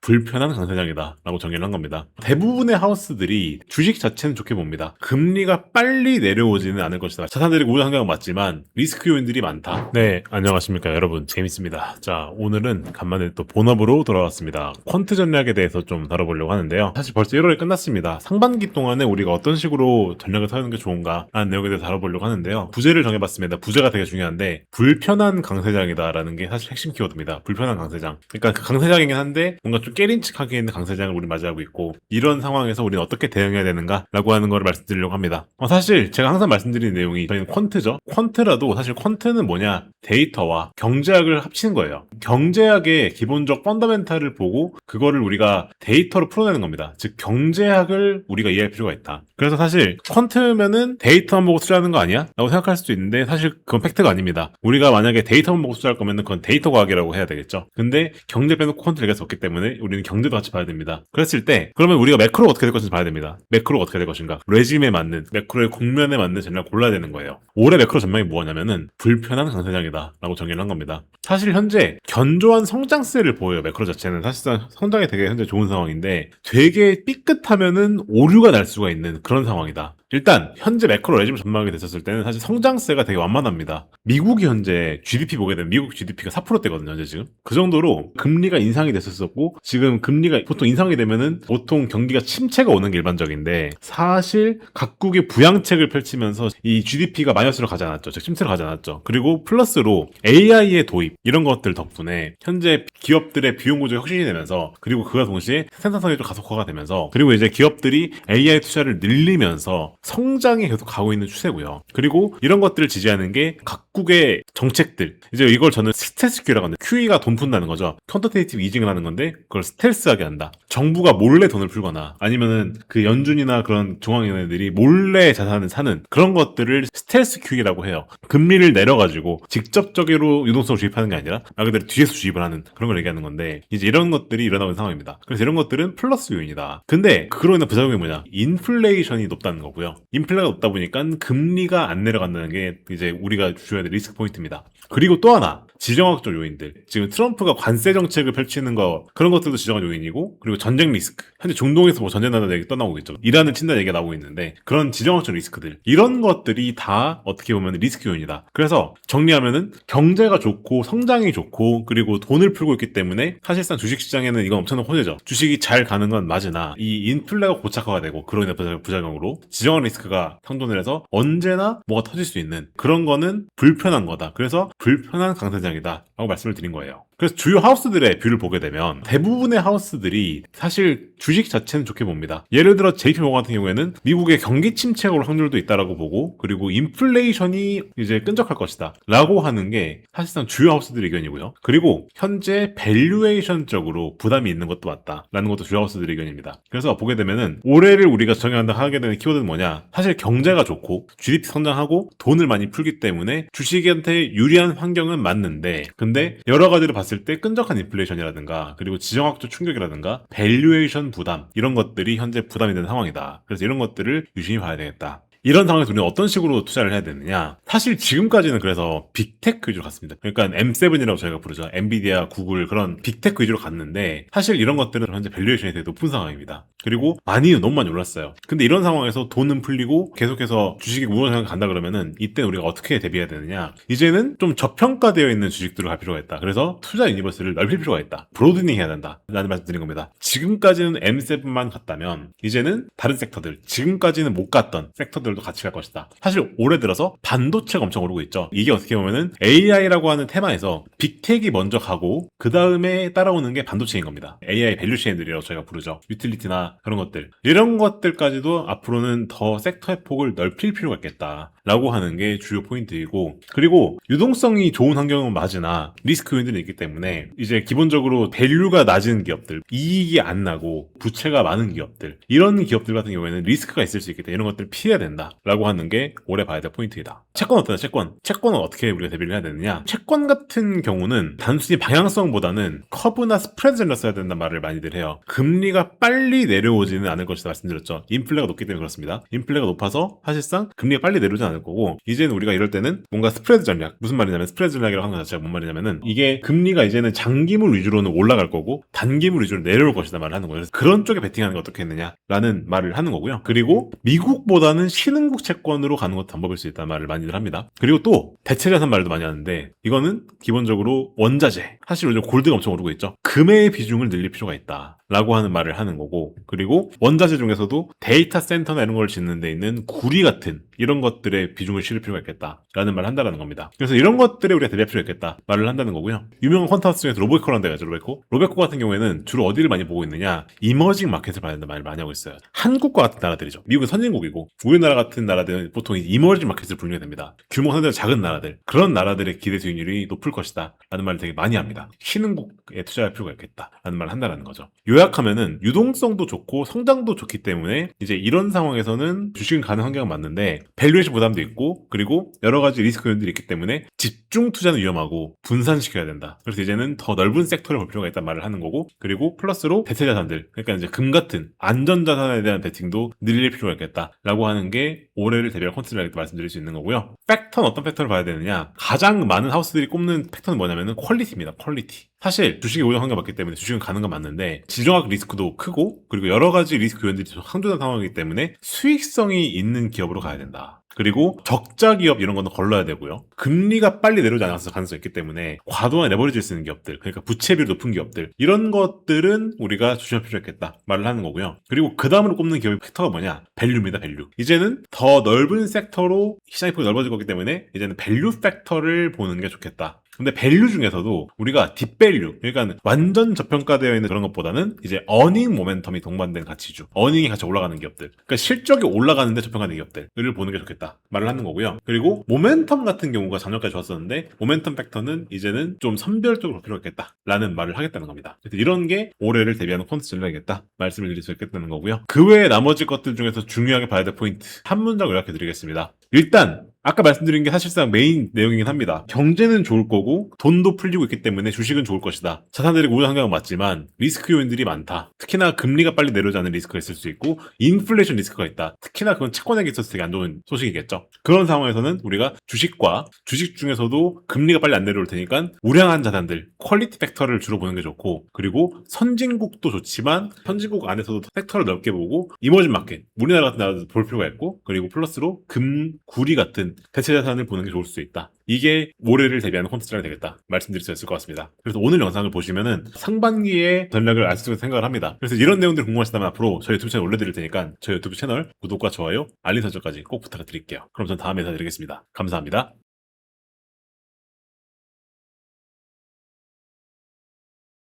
불편한 강세장이다 라고 정의를 한 겁니다. 대부분의 하우스들이 주식 자체는 좋게 봅니다. 금리가 빨리 내려오지는 않을 것이다. 자산들이 우려 환경은 맞지만 리스크 요인들이 많다. 네, 안녕하십니까 여러분, 재밌습니다. 자, 오늘은 간만에 또 본업으로 돌아왔습니다. 퀀트 전략에 대해서 좀 다뤄보려고 하는데요. 사실 벌써 1월이 끝났습니다. 상반기 동안에 우리가 어떤 식으로 전략을 세우는 게 좋은가 라는 내용에 대해서 다뤄보려고 하는데요. 부제를 정해봤습니다. 부제가 되게 중요한데 불편한 강세장이다 라는 게 사실 핵심 키워드입니다. 불편한 강세장. 그러니까 그 강세장이긴 한데 뭔가 좀 깨림칙하게 있는 강세장을 우리 맞이하고 있고, 이런 상황에서 우리는 어떻게 대응해야 되는가 라고 하는 거를 말씀드리려고 합니다. 사실 제가 항상 말씀드리는 내용이 저희는 퀀트죠. 퀀트라도 사실 퀀트는 뭐냐, 데이터와 경제학을 합치는 거예요. 경제학의 기본적 펀더멘탈을 보고 그거를 우리가 데이터로 풀어내는 겁니다. 즉 경제학을 우리가 이해할 필요가 있다. 그래서 사실 퀀트면은 데이터만 보고 투자하는 거 아니야? 라고 생각할 수도 있는데 사실 그건 팩트가 아닙니다. 우리가 만약에 데이터만 보고 투자할 거면은 그건 데이터 과학이라고 해야 되겠죠. 근데 경제 빼놓고 퀀트를 얘기할 수 없기 때문에 우리는 경제도 같이 봐야 됩니다. 그랬을 때 그러면 우리가 매크로가 어떻게 될 것인지 봐야 됩니다. 매크로가 어떻게 될 것인가, 레짐에 맞는, 매크로의 국면에 맞는 전략을 골라야 되는 거예요. 올해 매크로 전망이 뭐냐면은 불편한 강세장이다 라고 정의를 한 겁니다. 사실 현재 견조한 성장세를 보여요. 매크로 자체는 사실상 성장이 되게 현재 좋은 상황인데 되게 삐끗하면은 오류가 날 수가 있는 그런 상황이다. 일단 현재 매크로 레짐 전망이 됐었을 때는 사실 성장세가 되게 완만합니다. 미국이 현재 GDP 보게 되면 미국 GDP가 4%대거든요 현재 지금. 그 정도로 금리가 인상이 됐었고, 지금 금리가 보통 인상이 되면은 보통 경기가 침체가 오는 게 일반적인데, 사실 각국의 부양책을 펼치면서 이 GDP가 마이너스로 가지 않았죠. 즉 침체로 가지 않았죠. 그리고 플러스로 AI의 도입, 이런 것들 덕분에 현재 기업들의 비용 구조가 혁신이 되면서, 그리고 그와 동시에 생산성이 좀 가속화가 되면서, 그리고 이제 기업들이 AI 투자를 늘리면서 성장에 계속 가고 있는 추세고요. 그리고 이런 것들을 지지하는 게 각국의 정책들. 이제 이걸 저는 스텔스 Q라고 하는데, QE가 돈 푼다는 거죠. 퀀터테이티브 이징을 하는 건데 그걸 스텔스하게 한다. 정부가 몰래 돈을 풀거나 아니면은 그 연준이나 그런 중앙은행들이 몰래 자산을 사는 그런 것들을 스텔스 QE라고 해요. 금리를 내려가지고 직접적으로 유동성을 주입하는 게 아니라 말 그대로 뒤에서 주입을 하는 그런 걸 얘기하는 건데, 이제 이런 것들이 일어나고 있는 상황입니다. 그래서 이런 것들은 플러스 요인이다. 근데 그로 인한 부작용이 뭐냐? 인플레이션이 높다는 거고요. 인플레가 높다 보니까 금리가 안 내려간다는 게 이제 우리가 주셔야 될 리스크 포인트입니다. 그리고 또 하나, 지정학적 요인들. 지금 트럼프가 관세 정책을 펼치는 거, 그런 것들도 지정학 요인이고, 그리고 전쟁 리스크. 현재 중동에서 뭐 전쟁 난다는 얘기 떠나오고 있죠. 이란을 친다는 얘기가 나오고 있는데, 그런 지정학적 리스크들, 이런 것들이 다 어떻게 보면 리스크 요인이다. 그래서 정리하면은 경제가 좋고 성장이 좋고 그리고 돈을 풀고 있기 때문에 사실상 주식시장에는 이건 엄청난 호재죠. 주식이 잘 가는 건 맞으나 이 인플레가 고착화가 되고 그로 인한 부작용으로 지정학 리스크가 상존을 해서 언제나 뭐가 터질 수 있는 그런 거는 불편한 거다. 그래서 불편한 강세장이다 라고 말씀을 드린 거예요. 그래서 주요 하우스들의 뷰를 보게 되면 대부분의 하우스들이 사실 주식 자체는 좋게 봅니다. 예를 들어 JP모건 같은 경우에는 미국의 경기 침체가 올 확률도 있다라고 보고, 그리고 인플레이션이 이제 끈적할 것이다 라고 하는 게 사실상 주요 하우스들의 의견이고요. 그리고 현재 밸류에이션적으로 부담이 있는 것도 맞다 라는 것도 주요 하우스들의 의견입니다. 그래서 보게 되면은 올해를 우리가 정의한다 하게 되는 키워드는 뭐냐, 사실 경제가 좋고 GDP 성장하고 돈을 많이 풀기 때문에 주식한테 유리한 환경은 맞는데, 근데 여러 가지를 봤을 때 끈적한 인플레이션이라든가 그리고 지정학적 충격이라든가 밸류에이션 부담, 이런 것들이 현재 부담이 되는 상황이다. 그래서 이런 것들을 유심히 봐야 되겠다. 이런 상황에서 우리는 어떤 식으로 투자를 해야 되느냐, 사실 지금까지는 그래서 빅테크 위주로 갔습니다. 그러니까 M7이라고 저희가 부르죠. 엔비디아, 구글, 그런 빅테크 위주로 갔는데, 사실 이런 것들은 현재 밸류에이션이 되게 높은 상황입니다. 그리고 너무 많이 올랐어요. 근데 이런 상황에서 돈은 풀리고 계속해서 주식이 우원상에 간다 그러면은 이때 우리가 어떻게 대비해야 되느냐, 이제는 좀 저평가되어 있는 주식들을 갈 필요가 있다. 그래서 투자 유니버스를 넓힐 필요가 있다. 브로드닝 해야 된다 라는 말씀 드린 겁니다. 지금까지는 M7만 갔다면 이제는 다른 섹터들, 지금까지는 못 갔던 섹터들 도 같이 갈 것이다. 사실 올해 들어서 반도체가 엄청 오르고 있죠. 이게 어떻게 보면은 AI라고 하는 테마에서 빅텍이 먼저 가고 그 다음에 따라오는 게 반도체인 겁니다. AI 밸류체인들이라고 저희가 부르죠. 유틸리티나 그런 것들, 이런 것들까지도 앞으로는 더 섹터의 폭을 넓힐 필요가 있겠다 라고 하는 게 주요 포인트이고, 그리고 유동성이 좋은 환경은 맞으나 리스크 요인들이 있기 때문에 이제 기본적으로 밸류가 낮은 기업들, 이익이 안 나고 부채가 많은 기업들, 이런 기업들 같은 경우에는 리스크가 있을 수 있기 때문에 이런 것들을 피해야 된다 된다 라고 하는 게 올해 봐야 될 포인트이다. 채권 어떠냐? 채권은 어떻게 우리가 대비를 해야 되느냐? 채권 같은 경우는 단순히 방향성보다는 커브나 스프레드 전략 써야 된다는 말을 많이들 해요. 금리가 빨리 내려오지는 않을 것이다 말씀드렸죠. 인플레가 높기 때문에 그렇습니다. 인플레가 높아서 사실상 금리가 빨리 내려오지 않을 거고, 이제는 우리가 이럴 때는 뭔가 스프레드 전략, 무슨 말이냐면 스프레드 전략이라고 하는 것 자체가 뭔 말이냐면은 이게 금리가 이제는 장기물 위주로는 올라갈 거고 단기물 위주로 내려올 것이다 말을 하는 거예요. 그래서 그런 쪽에 베팅하는 게 어떻겠느냐라는 말을 하는 거고요. 그리고 미국보다는 신흥국 채권으로 가는 것도 방법일 수 있다는 말을 많이들 합니다. 그리고 또 대체자산 말도 많이 하는데, 이거는 기본적으로 원자재, 사실 요즘 골드가 엄청 오르고 있죠. 금의 비중을 늘릴 필요가 있다 라고 하는 말을 하는 거고, 그리고 원자재 중에서도 데이터 센터나 이런 걸 짓는 데 있는 구리 같은 이런 것들의 비중을 실을 필요가 있겠다라는 말을 한다는 겁니다. 그래서 이런 것들에 우리가 대비할 필요가 있겠다 말을 한다는 거고요. 유명한 퀀텀하우스 중에서 로베코라는 데가 있죠. 로베코 같은 경우에는 주로 어디를 많이 보고 있느냐, 이머징 마켓을 봐야 된다 말을 많이 하고 있어요. 한국과 같은 나라들이죠. 미국은 선진국이고 우리나라 같은 나라들은 보통 이머징 마켓을 분류해야 됩니다. 규모 상대적으로 작은 나라들, 그런 나라들의 기대 수익률이 높을 것이다 라는 말을 되게 많이 합니다. 신흥국에 투자할 필요가 있겠다 라는 말을 한다는 거죠. 요약하면은 유동성도 좋고 성장도 좋기 때문에 이제 이런 상황에서는 주식은 가는 환경은 맞는데 밸류에이션 부담도 있고, 그리고 여러 가지 리스크 요인들이 있기 때문에 집중 투자는 위험하고 분산시켜야 된다. 그래서 이제는 더 넓은 섹터를 볼 필요가 있다는 말을 하는 거고, 그리고 플러스로 대체 자산들, 그러니까 이제 금 같은 안전 자산에 대한 베팅도 늘릴 필요가 있겠다라고 하는 게 올해를 대비할 콘텐츠라고 말씀드릴 수 있는 거고요. 팩터는 어떤 팩터를 봐야 되느냐? 가장 많은 하우스들이 꼽는 팩터는 뭐냐면은 퀄리티입니다. 퀄리티. 사실 주식이 오전 환경 맞기 때문에 주식은 가는 건 맞는데 지정학 리스크도 크고, 그리고 여러 가지 리스크 요인들이 상존한 상황이기 때문에 수익성이 있는 기업으로 가야 된다. 그리고 적자 기업 이런 거는 걸러야 되고요. 금리가 빨리 내려오지 않았을 가능성이 있기 때문에 과도한 레버리지를 쓰는 기업들, 그러니까 부채비율이 높은 기업들, 이런 것들은 우리가 조심할 필요가 있겠다 말을 하는 거고요. 그리고 그 다음으로 꼽는 기업의 팩터가 뭐냐? 밸류입니다. 밸류. 이제는 더 넓은 섹터로 시장이 넓어질 거기 때문에 이제는 밸류 팩터를 보는 게 좋겠다. 근데 밸류 중에서도 우리가 딥밸류, 그러니까 완전 저평가되어 있는 그런 것보다는 이제 어닝 모멘텀이 동반된 가치주, 어닝이 같이 올라가는 기업들, 그러니까 실적이 올라가는데 저평가된 기업들을 보는 게 좋겠다 말을 하는 거고요. 그리고 모멘텀 같은 경우가 작년까지 좋았었는데 모멘텀 팩터는 이제는 좀 선별적으로 필요하겠다 라는 말을 하겠다는 겁니다. 그래서 이런 게 올해를 대비하는 콘텐츠 전략이겠다 말씀을 드릴 수 있겠다는 거고요. 그 외에 나머지 것들 중에서 중요하게 봐야 될 포인트 한 문장 요약해 드리겠습니다. 일단 아까 말씀드린 게 사실상 메인 내용이긴 합니다. 경제는 좋을 거고 돈도 풀리고 있기 때문에 주식은 좋을 것이다. 자산들이 우려 환경은 맞지만 리스크 요인들이 많다. 특히나 금리가 빨리 내려오지 않는 리스크가 있을 수 있고 인플레이션 리스크가 있다. 특히나 그건 채권에게 있어서 되게 안 좋은 소식이겠죠. 그런 상황에서는 우리가 주식과 주식 중에서도 금리가 빨리 안 내려올 테니까 우량한 자산들, 퀄리티 팩터를 주로 보는 게 좋고, 그리고 선진국도 좋지만 선진국 안에서도 팩터를 넓게 보고 이머징 마켓, 우리나라 같은 나라도 볼 필요가 있고, 그리고 플러스로 금, 구리 같은 대체 자산을 보는 게 좋을 수 있다. 이게 올해를 대비하는 콘텐츠가 되겠다 말씀드릴 수 있을 것 같습니다. 그래서 오늘 영상을 보시면은 상반기의 전략을 알 수 있을 생각을 합니다. 그래서 이런 내용들 궁금하시다면 앞으로 저희 유튜브 채널 올려드릴 테니까 저희 유튜브 채널 구독과 좋아요, 알림 설정까지 꼭 부탁드릴게요. 그럼 전 다음에 인사드리겠습니다. 감사합니다.